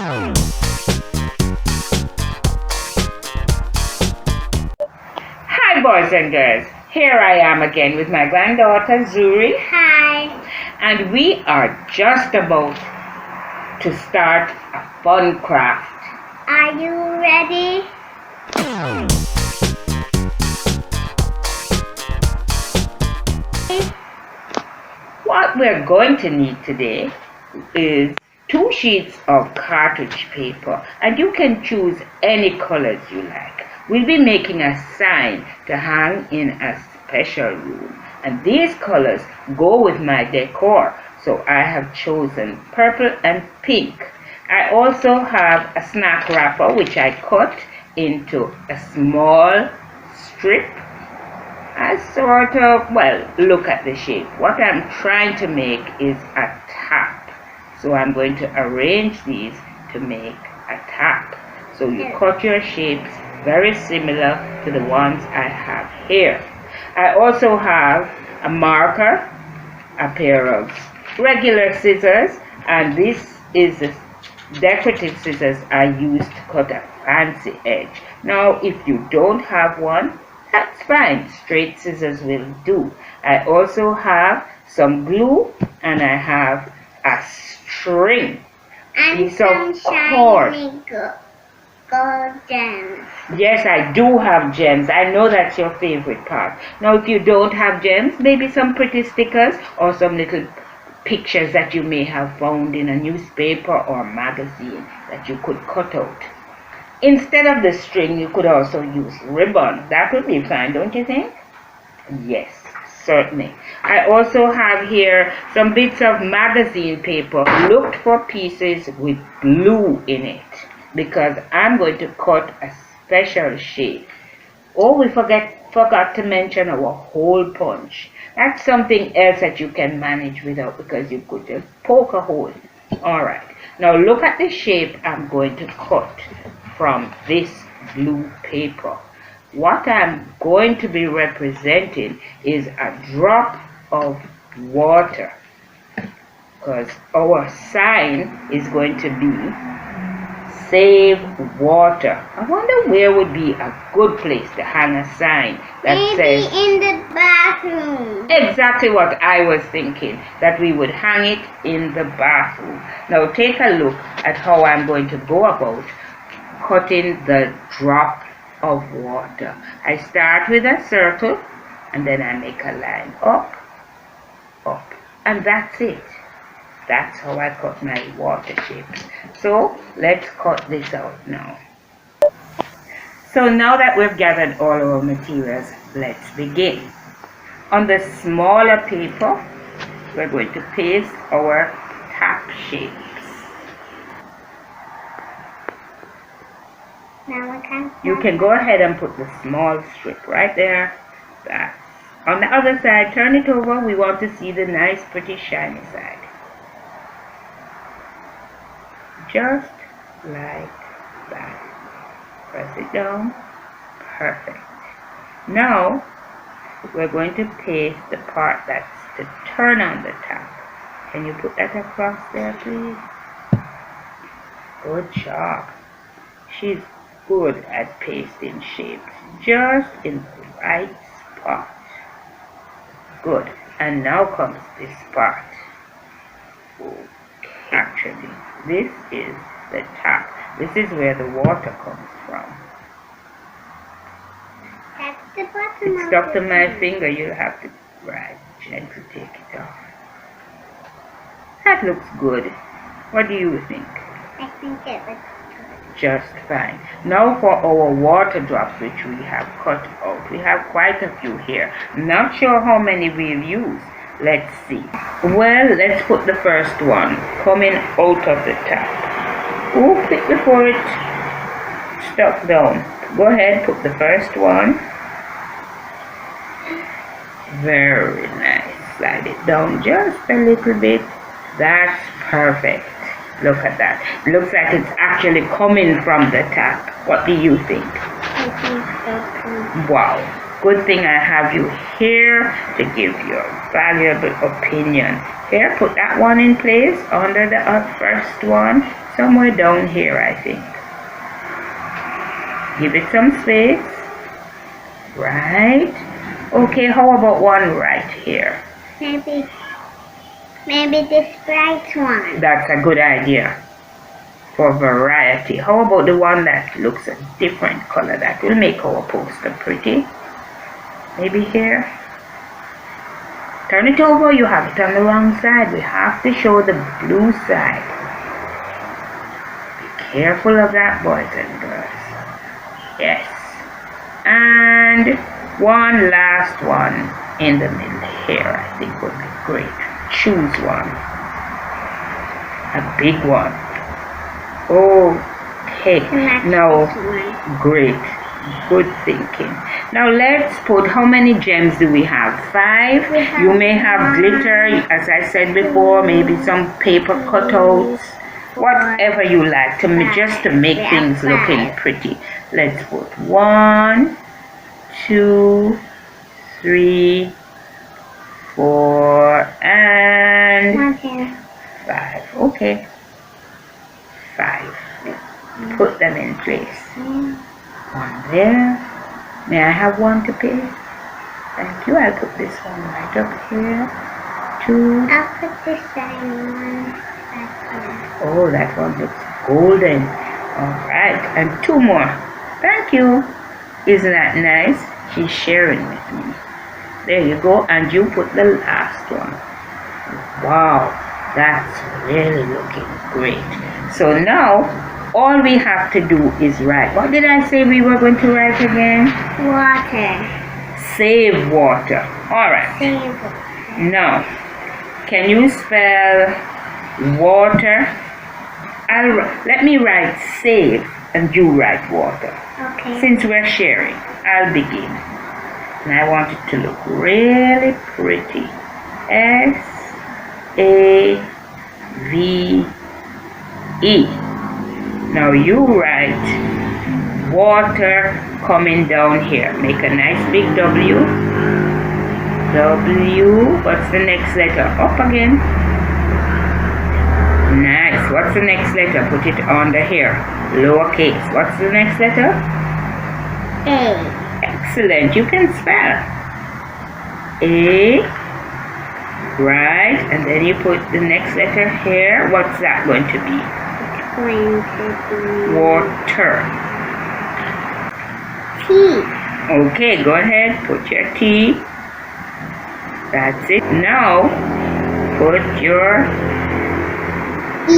Hi boys and girls, here I am again with my granddaughter Zuri. Hi. And we are just about to start a fun craft. Are you ready? What we're going to need today is 2 sheets of cartridge paper, and you can choose any colors you like. We'll be making a sign to hang in a special room, and these colors go with my decor, so I have chosen purple and pink. I also have a snack wrapper which I cut into a small strip. I sort of, well, look at the shape. What I'm trying to make is a tap. So I'm going to arrange these to make a tap. So you cut your shapes very similar to the ones I have here. I also have a marker, a pair of regular scissors, and this is the decorative scissors I use to cut a fancy edge. Now, if you don't have one, that's fine. Straight scissors will do. I also have some glue, and I have a string. And some shiny gold gems. Yes, I do have gems. I know that's your favorite part. Now, if you don't have gems, maybe some pretty stickers or some little pictures that you may have found in a newspaper or magazine that you could cut out. Instead of the string, you could also use ribbon. That would be fine, don't you think? Yes, certainly. I also have here some bits of magazine paper. Looked for pieces with blue in it because I'm going to cut a special shape. Oh, we forgot to mention our hole punch. That's something else that you can manage without, because you could just poke a hole. Alright, now look at the shape I'm going to cut from this blue paper. What I'm going to be representing is a drop of water, because our sign is going to be Save Water. I wonder where would be a good place to hang a sign that says, maybe in the bathroom. Exactly what I was thinking, that we would hang it in the bathroom. Now take a look at how I'm going to go about cutting the drop of water. I start with a circle, and then I make a line up, up, and that's it. That's how I cut my water shapes. So let's cut this out now. So now that we've gathered all our materials, let's begin. On the smaller paper, we're going to paste our tap shapes. You can go ahead and put the small strip right there. That's on the other side. Turn it over. We want to see the nice, pretty, shiny side. Just like that. Press it down. Perfect. Now we're going to paste the part that's to turn on the tap. Can you put that across there, please? Good job. She's good at pasting shapes just in the right spot. Good. And now comes this part. Okay. Actually, this is the tap. This is where the water comes from. That's the bottom. It's stuck to my finger. You'll have to gently take it off. That looks good. What do you think? I think it looks good. Just fine. Now for our water drops, which we have cut out. We have quite a few here. Not sure how many we'll use. Let's see. Well, let's put the first one coming out of the tap. Oop it before it stuck down. Go ahead, put the first one. Very nice. Slide it down just a little bit. That's perfect. Look at that. It looks like it's actually coming from the tap. What do you think? I think so too. Wow. Good thing I have you here to give your valuable opinion. Here, put that one in place under the first one. somewhere down here, I think. Give it some space. Right. Okay, how about one right here? Maybe this bright one. That's a good idea for variety. How about the one that looks a different color? That will make our poster pretty. Maybe here. Turn it over. You have it on the wrong side. We have to show the blue side. Be careful of that, boys and girls. Yes. And one last one in the middle here, I think would be great. Choose one. A big one. Okay. Now, great. Good thinking. Now let's put, how many gems do we have? 5. You may have glitter, as I said before, maybe some paper cutouts. Whatever you like, just to make things looking pretty. Let's put 1, 2, 3, 4, and 5. Okay. 5. Put them in place. 1 there. May I have one to pay? Thank you. I'll put this one right up here. 2. I'll put this one back here. Oh, that one looks golden. Alright, and 2 more. Thank you. Isn't that nice? She's sharing with me. There you go. And you put the last one. Wow, that's really looking great. So now, all we have to do is write. What did I say we were going to write again? Water. Save water. Alright. Save water. Now, can you spell water? Let me write save and you write water. Okay. Since we're sharing, I'll begin. And I want it to look really pretty. S-A-V-E. Now you write water coming down here. Make a nice big W. W. What's the next letter? Up again. Nice. What's the next letter? Put it under here. Lowercase. What's the next letter? A. Excellent. You can spell. A. Right. And then you put the next letter here. What's that going to be? It's going to be Water. T. Okay, go ahead. Put your T. That's it. Now, put your E.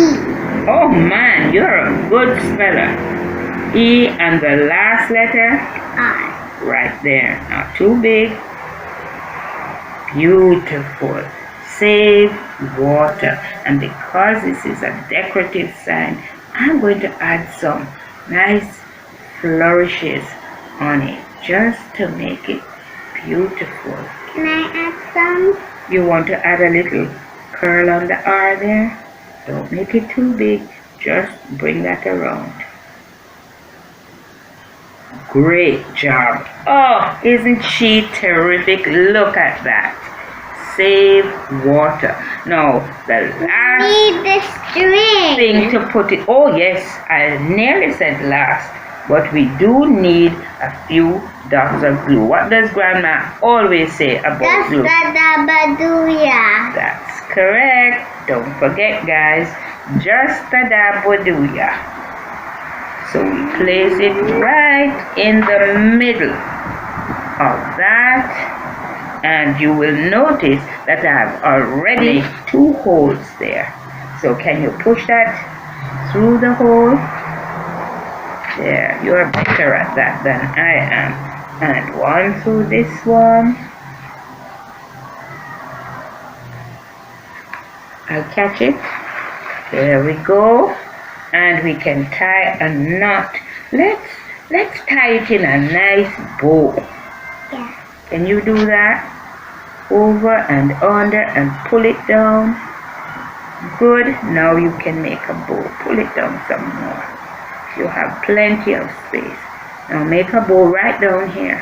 Oh man, you're a good speller. E and the last letter I. right there. Not too big. Beautiful. Save water. And because this is a decorative sign, I'm going to add some nice flourishes on it just to make it beautiful. Can I add some? You want to add a little curl on the R there? Don't make it too big, just bring that around. Great job. Oh, isn't she terrific? Look at that. Save water. Now, the last Need the string. thing to put it, oh yes, I nearly said last, but we do need a few dots of glue. What does Grandma always say about That's glue? the Dabaduya. That's correct. Don't forget, guys, just a dabaduya. So we place it right in the middle of that, and you will notice that I have already 2 holes there. So can you push that through the hole? There, you're better at that than I am. And one through this one. I'll catch it. There we go. And we can tie a knot. Let's tie it in a nice bow. Yeah. Can you do that? Over and under and pull it down. Good. Now you can make a bow. Pull it down some more. You have plenty of space. Now make a bow right down here.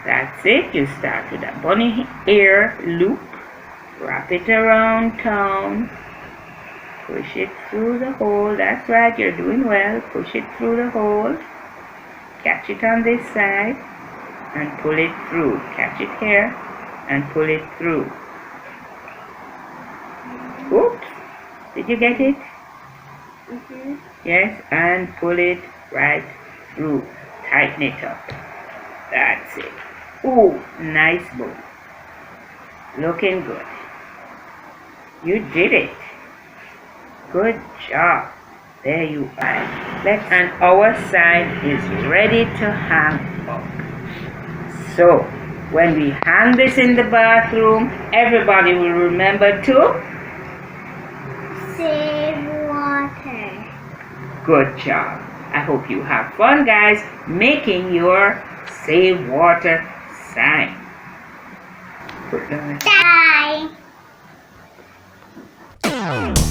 That's it. You start with a bunny ear loop. Wrap it around town. Push it through the hole. That's right, you're doing well. Push it through the hole. Catch it on this side and pull it through. Catch it here and pull it through. Oops. Did you get it? Yes, and pull it right through. Tighten it up. That's it. Oh, nice bow. Looking good. You did it. Good job. There you are. And our sign is ready to hang up. So, when we hang this in the bathroom, everybody will remember to save water. Good job. I hope you have fun, guys, making your save water sign. Put down. Bye.